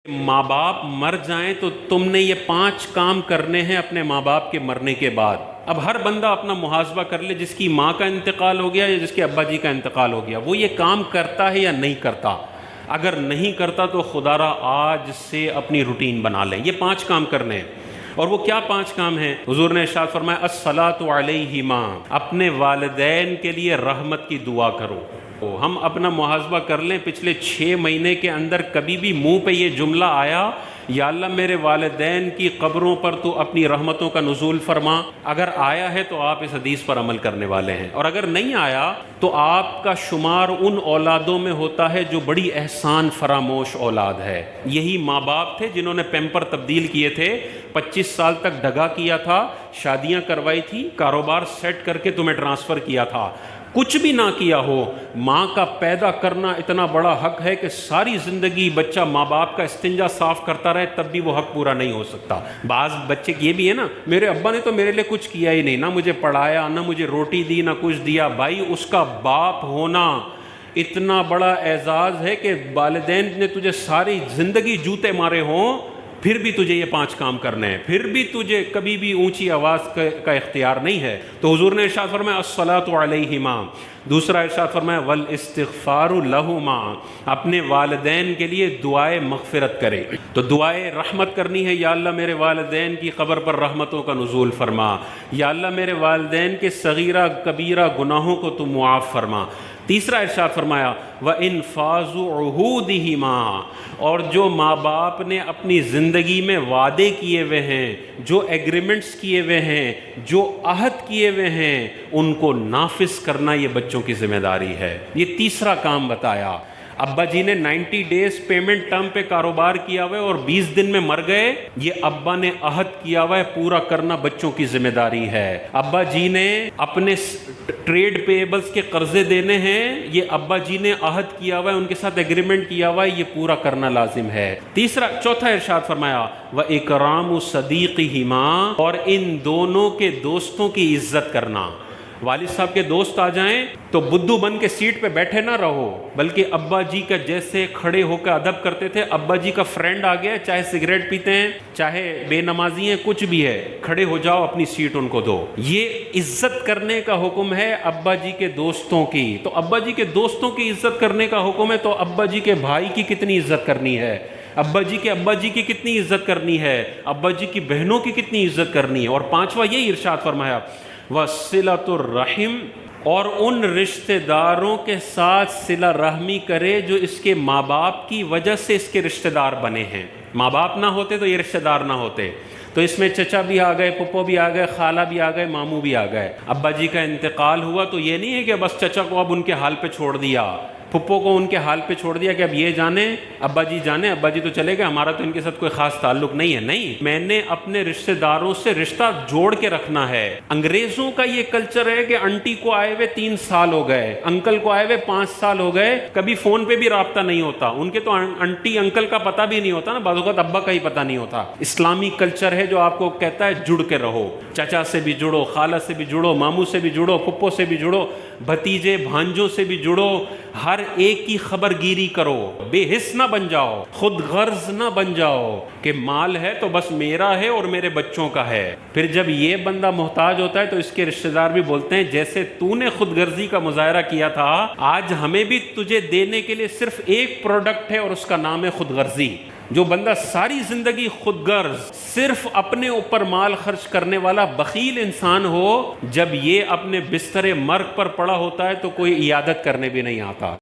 माँ बाप मर जाएं तो तुमने ये 5 काम करने हैं अपने माँ बाप के मरने के बाद। अब हर बंदा अपना मुहासबा कर ले, जिसकी माँ का इंतकाल हो गया या जिसके अब्बा जी का इंतकाल हो गया, वो ये काम करता है या नहीं करता। अगर नहीं करता तो खुदारा आज से अपनी रूटीन बना लें। ये 5 काम करने हैं। और वो क्या 5 काम हैं? हुजूर ने इरशाद फरमाया, अस्सलातु अलैहिमा, अपने वालिदैन के लिए रहमत की दुआ करो। तो हम अपना मुहासबा कर लें, पिछले 6 महीने के अंदर कभी भी मुंह पे ये जुमला आया, या अल्लाह मेरे वालिदैन की कब्रों पर तो अपनी रहमतों का नुज़ूल फरमा? अगर आया है तो आप इस हदीस पर अमल करने वाले हैं, और अगर नहीं आया तो आपका शुमार उन औलादों में होता है जो बड़ी एहसान फरामोश औलाद है। यही माँ बाप थे जिन्होंने पैम्पर तब्दील किए थे, 25 साल तक दगा किया था, शादियाँ करवाई थी, कारोबार सेट करके तुम्हें ट्रांसफ़र किया था। कुछ भी ना किया हो, माँ का पैदा करना इतना बड़ा हक है कि सारी ज़िंदगी बच्चा माँ बाप का इस्तिंजा साफ़ करता रहे तब भी वो हक पूरा नहीं हो सकता। बाज़ बच्चे ये भी है ना, मेरे अब्बा ने तो मेरे लिए कुछ किया ही नहीं, ना मुझे पढ़ाया, ना मुझे रोटी दी, ना कुछ दिया। भाई, उसका बाप होना इतना बड़ा एजाज़ है कि वालिदैन ने तुझे सारी ज़िंदगी जूते मारे हों, फिर भी तुझे ये 5 काम करने हैं, फिर भी तुझे कभी भी ऊंची आवाज़ का इख्तियार नहीं है। तो हुजूर ने इरशाद फरमाया, अस्सलातु अलैहिमा। दूसरा इरशाद फरमाया, वल इस्तिग़फ़ारु लहुमा, अपने वालिदैन के लिए दुआए मग़फ़िरत करे। तो दुआए रहमत करनी है, या अल्लाह मेरे वालिदैन की क़ब्र पर रहमतों का नुज़ूल फरमा, या अल्लाह मेरे वालिदैन के सगीरा कबीरा गुनाहों को तू मुआफ़ फरमा। तीसरा इरशाद फरमाया, व इन्फ़ाज़ु उहूदिहिमा, और जो माँ बाप ने अपनी ज़िंदगी में वादे किए हुए हैं, जो एग्रीमेंट्स किए हुए हैं, जो अहद किए हुए हैं, उनको नाफिज करना ये बच्चों की जिम्मेदारी है। ये तीसरा काम बताया। अब्बा जी ने 90 डेज पेमेंट टर्म पे कारोबार किया हुआ है और 20 दिन में मर गए, ये अब्बा ने अहद किया हुआ है, पूरा करना बच्चों की जिम्मेदारी है। अब्बा जी ने अपने ट्रेड पेएबल्स के कर्जे देने हैं, ये अब्बा जी ने अहद किया हुआ है, उनके साथ एग्रीमेंट किया हुआ है, ये पूरा करना लाजिम है। चौथा इरशाद फरमाया, व इकरामु सदीक़िहिमा, और इन दोनों के दोस्तों की इज्जत करना। वालिद साहब के दोस्त आ जाएं तो बुद्धू बन के सीट पे बैठे ना रहो, बल्कि अब्बा जी का जैसे खड़े होकर अदब करते थे, अब्बा जी का फ्रेंड आ गया, चाहे सिगरेट पीते हैं, चाहे बेनमाजी हैं, कुछ भी है, खड़े हो जाओ, अपनी सीट उनको दो। ये इज्जत करने का हुक्म है अब्बा जी के दोस्तों की। तो अब्बा जी के दोस्तों की इज्जत करने का हुक्म है, तो अब्बा जी के भाई की कितनी इज्जत करनी है, अब्बा जी के अब्बा जी की कितनी इज्जत करनी है, अब्बा जी की बहनों की कितनी इज्जत करनी है। और 5वां यही इरशाद फरमाया, वसिलतुर रहीम, और उन रिश्तेदारों के साथ सिला रहमी करे जो इसके माँ बाप की वजह से इसके रिश्तेदार बने हैं। माँ बाप ना होते तो ये रिश्तेदार ना होते। तो इसमें चचा भी आ गए, पुप्पो भी आ गए, खाला भी आ गए, मामू भी आ गए। अब्बा जी का इंतकाल हुआ तो ये नहीं है कि बस चचा को अब उनके हाल पे छोड़ दिया, पुप्पो को उनके हाल पे छोड़ दिया कि अब ये जाने, अब्बा जी जाने, अब्बा जी तो चले गए, हमारा तो इनके साथ कोई खास ताल्लुक नहीं है। नहीं, मैंने अपने रिश्तेदारों से रिश्ता जोड़ के रखना है। अंग्रेजों का ये कल्चर है कि आंटी को आए हुए 3 साल हो गए, अंकल को आए हुए 5 साल हो गए, कभी फोन पे भी राब्ता नहीं होता। उनके तो आंटी अंकल का पता भी नहीं होता ना, बाज़ औक़ात अब्बा का ही पता नहीं होता। इस्लामी कल्चर है जो आपको कहता है जुड़ के रहो, चाचा से भी जुड़ो, खाला से भी जुड़ो, मामू से भी जुड़ो, पुप्पो से भी जुड़ो, भतीजे भांजों से भी जुड़ो, हर एक की खबरगिरी करो, बेहिस ना बन जाओ, खुद गर्ज ना बन जाओ कि माल है तो बस मेरा है और मेरे बच्चों का है। फिर जब ये बंदा मोहताज होता है तो इसके रिश्तेदार भी बोलते हैं, जैसे तूने खुद गर्जी का मुजाहरा किया था, आज हमें भी तुझे देने के लिए सिर्फ एक प्रोडक्ट है और उसका नाम है खुद गर्जी। जो बंदा सारी जिंदगी खुदगर्ज, सिर्फ अपने ऊपर माल खर्च करने वाला बखील इंसान हो, जब ये अपने बिस्तरे मर्ग पर पड़ा होता है तो कोई इयादत करने भी नहीं आता।